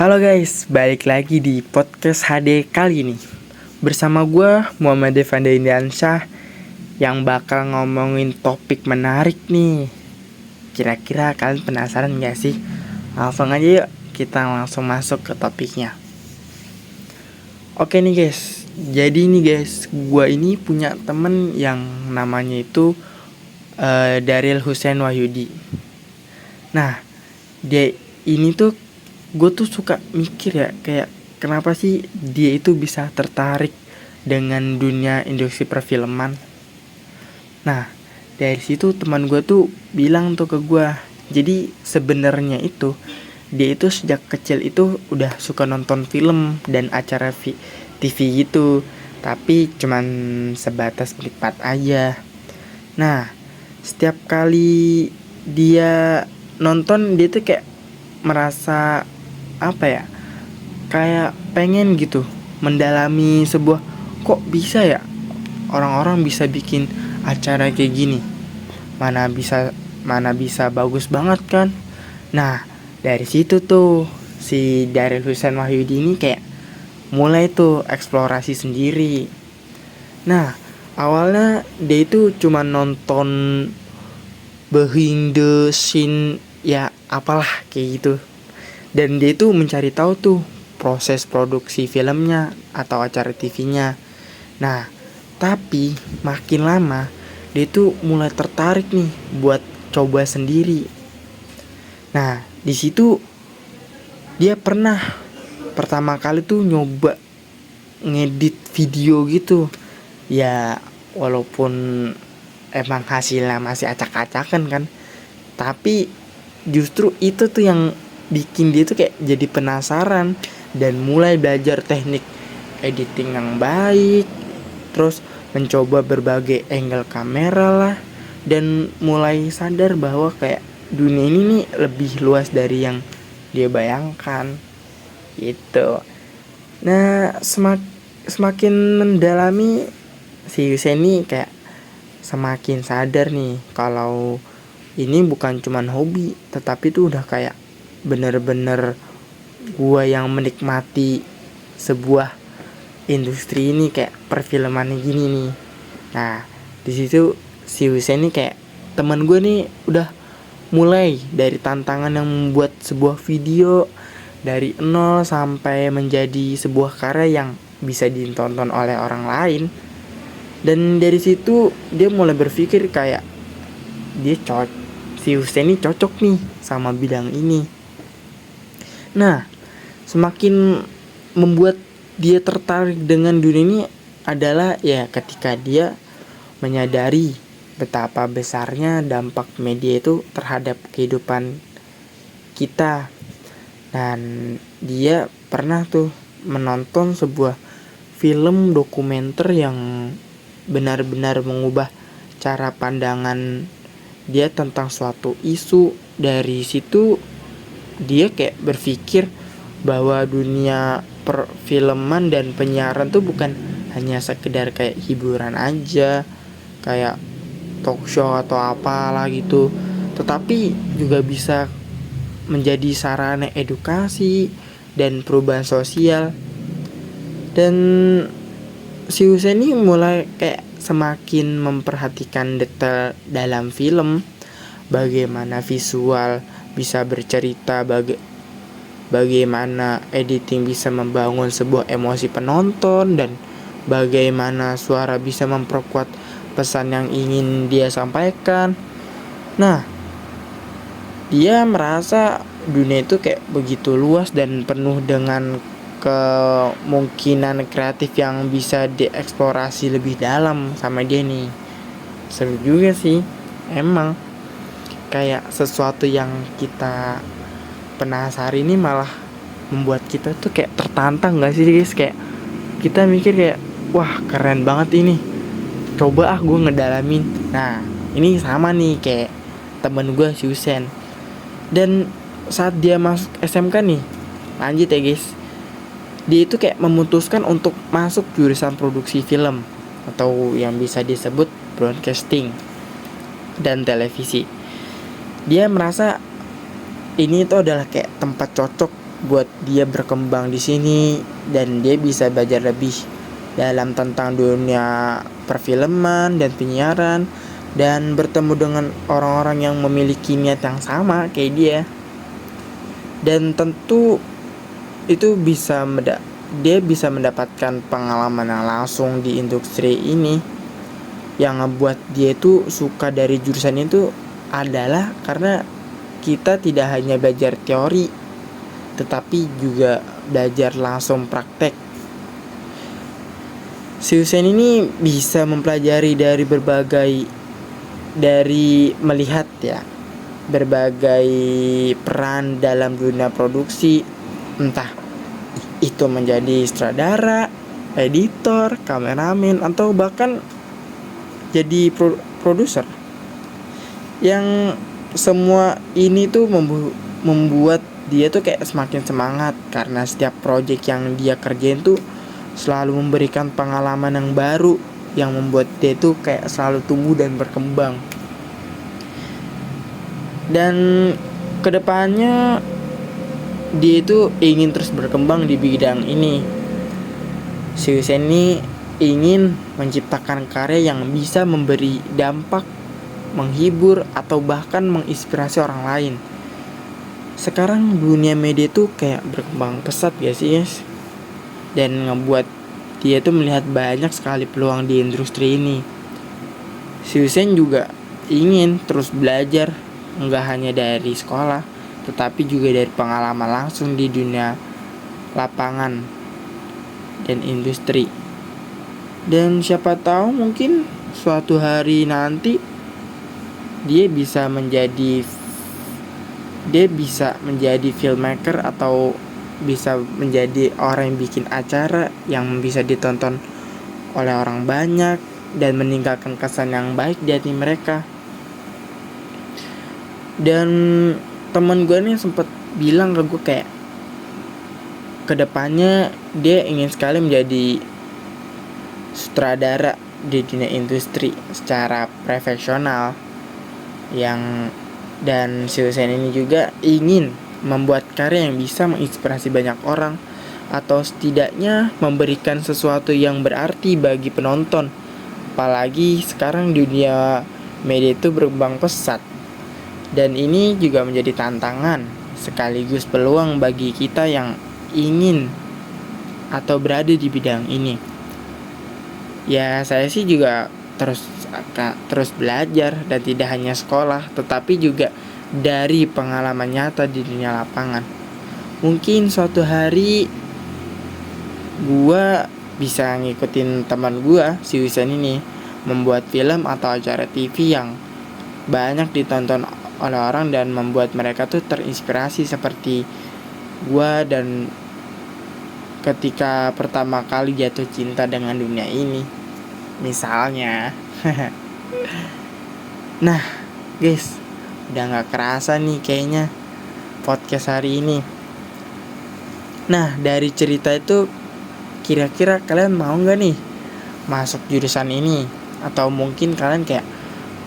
Halo guys, balik lagi di podcast HD kali ini. Bersama gue Muhammad Devanda Indiansyah yang bakal ngomongin topik menarik nih. Kira-kira kalian penasaran gak sih? Langsung aja yuk kita langsung masuk ke topiknya. Oke nih guys, jadi nih guys, gue ini punya temen yang namanya itu Daryl Hussein Wahyudi. Nah, dia ini tuh gue tuh suka mikir ya, kayak kenapa sih dia itu bisa tertarik dengan dunia industri perfilman. Nah, dari situ teman gue tuh bilang tuh ke gue, jadi sebenarnya itu dia itu sejak kecil itu udah suka nonton film dan acara TV gitu, tapi cuman sebatas penikmat aja. Nah, setiap kali dia nonton, dia tuh kayak merasa apa ya, kayak pengen gitu mendalami sebuah, kok bisa ya orang-orang bisa bikin acara kayak gini, mana bisa bagus banget kan. Nah, dari situ tuh si Daryl Hussein Wahyudi ini kayak mulai tuh eksplorasi sendiri. Nah, awalnya dia itu cuma nonton behind the scene ya, apalah kayak gitu. Dan dia itu mencari tahu tuh proses produksi filmnya atau acara TV-nya. Nah, tapi makin lama dia itu mulai tertarik nih buat coba sendiri. Nah, di situ dia pernah pertama kali tuh nyoba ngedit video gitu. Ya, walaupun emang hasilnya masih acak-acakan kan, tapi justru itu tuh yang bikin dia tuh kayak jadi penasaran dan mulai belajar teknik editing yang baik, terus mencoba berbagai angle kamera lah, dan mulai sadar bahwa kayak dunia ini nih lebih luas dari yang dia bayangkan gitu. Nah, semakin mendalami, si Hussein kayak semakin sadar nih kalau ini bukan cuman hobi, tetapi tuh udah kayak bener-bener gua yang menikmati sebuah industri ini kayak perfilman gini nih. Nah, di situ si Hussein ini kayak teman gue nih udah mulai dari tantangan yang membuat sebuah video dari nol sampai menjadi sebuah karya yang bisa ditonton oleh orang lain. Dan dari situ dia mulai berpikir kayak si Hussein ini cocok nih sama bidang ini. Nah, semakin membuat dia tertarik dengan dunia ini adalah ya ketika dia menyadari betapa besarnya dampak media itu terhadap kehidupan kita. Dan dia pernah tuh menonton sebuah film dokumenter yang benar-benar mengubah cara pandangan dia tentang suatu isu. Dari situ dia kayak berpikir bahwa dunia perfilman dan penyiaran tuh bukan hanya sekedar kayak hiburan aja, kayak talk show atau apalah gitu, tetapi juga bisa menjadi sarana edukasi dan perubahan sosial. Dan si Hussein ini mulai kayak semakin memperhatikan detail dalam film, bagaimana visual bisa bercerita, bagaimana editing bisa membangun sebuah emosi penonton, dan bagaimana suara bisa memperkuat pesan yang ingin dia sampaikan. Nah, dia merasa dunia itu kayak begitu luas dan penuh dengan kemungkinan kreatif yang bisa dieksplorasi lebih dalam sama dia nih. Seru juga sih, emang kayak sesuatu yang kita penasaran ini malah membuat kita tuh kayak tertantang gak sih guys? Kayak kita mikir kayak, wah keren banget ini, coba gue ngedalamin. Nah, ini sama nih kayak temen gue si Hussein. Dan saat dia masuk SMK nih, lanjut ya guys, dia itu kayak memutuskan untuk masuk jurusan produksi film atau yang bisa disebut broadcasting dan televisi. Dia merasa ini itu adalah kayak tempat cocok buat dia berkembang di sini dan dia bisa belajar lebih dalam tentang dunia perfilman dan penyiaran dan bertemu dengan orang-orang yang memiliki niat yang sama kayak dia. Dan tentu itu dia bisa mendapatkan pengalaman yang langsung di industri ini. Yang ngebuat dia itu suka dari jurusan itu adalah karena kita tidak hanya belajar teori, tetapi juga belajar langsung praktek. Si Hussein ini bisa mempelajari dari melihat ya berbagai peran dalam dunia produksi, entah itu menjadi sutradara, editor, kameramen, atau bahkan jadi produser. Yang semua ini tuh membuat dia tuh kayak semakin semangat karena setiap project yang dia kerjain tuh selalu memberikan pengalaman yang baru yang membuat dia tuh kayak selalu tumbuh dan berkembang. Dan kedepannya dia itu ingin terus berkembang di bidang ini. Si Hussein ini ingin menciptakan karya yang bisa memberi dampak, menghibur, atau bahkan menginspirasi orang lain. Sekarang dunia media tuh kayak berkembang pesat gak sih guys? Dan ngebuat dia tuh melihat banyak sekali peluang di industri ini. Si Hussein juga ingin terus belajar, nggak hanya dari sekolah, tetapi juga dari pengalaman langsung di dunia lapangan dan industri. Dan siapa tahu mungkin suatu hari nanti dia bisa menjadi filmmaker atau bisa menjadi orang yang bikin acara yang bisa ditonton oleh orang banyak dan meninggalkan kesan yang baik di hati mereka. Dan teman gue nih sempet bilang ke gue kayak kedepannya dia ingin sekali menjadi sutradara di dunia industri secara profesional dan si Hussein ini juga ingin membuat karya yang bisa menginspirasi banyak orang atau setidaknya memberikan sesuatu yang berarti bagi penonton. Apalagi sekarang dunia media itu berkembang pesat. Dan ini juga menjadi tantangan sekaligus peluang bagi kita yang ingin atau berada di bidang ini. Ya saya sih juga terus belajar dan tidak hanya sekolah tetapi juga dari pengalaman nyata di dunia lapangan. Mungkin suatu hari gua bisa ngikutin teman gua si Hussein ini membuat film atau acara TV yang banyak ditonton oleh orang dan membuat mereka tuh terinspirasi seperti gua dan ketika pertama kali jatuh cinta dengan dunia ini misalnya. Nah guys, udah gak kerasa nih kayaknya podcast hari ini. Nah dari cerita itu kira-kira kalian mau gak nih masuk jurusan ini? Atau mungkin kalian kayak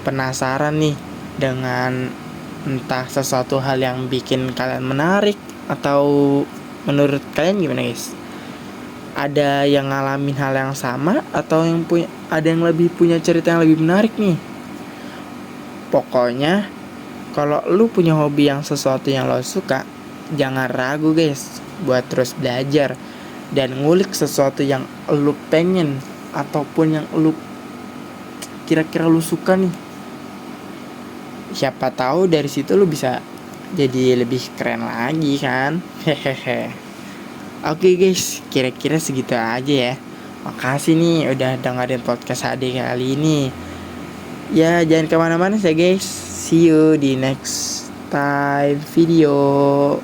penasaran nih dengan entah sesuatu hal yang bikin kalian menarik, atau menurut kalian gimana guys? Ada yang ngalamin hal yang sama atau ada yang lebih punya cerita yang lebih menarik nih? Pokoknya kalau lu punya hobi yang sesuatu yang lo suka, jangan ragu guys buat terus belajar dan ngulik sesuatu yang lu pengen ataupun yang lu kira-kira lu suka nih. Siapa tahu dari situ lu bisa jadi lebih keren lagi kan. Hehehe. Oke guys, kira-kira segitu aja ya. Makasih nih udah dengerin podcast HD kali ini. Ya jangan kemana-mana ya guys. See you di next time video.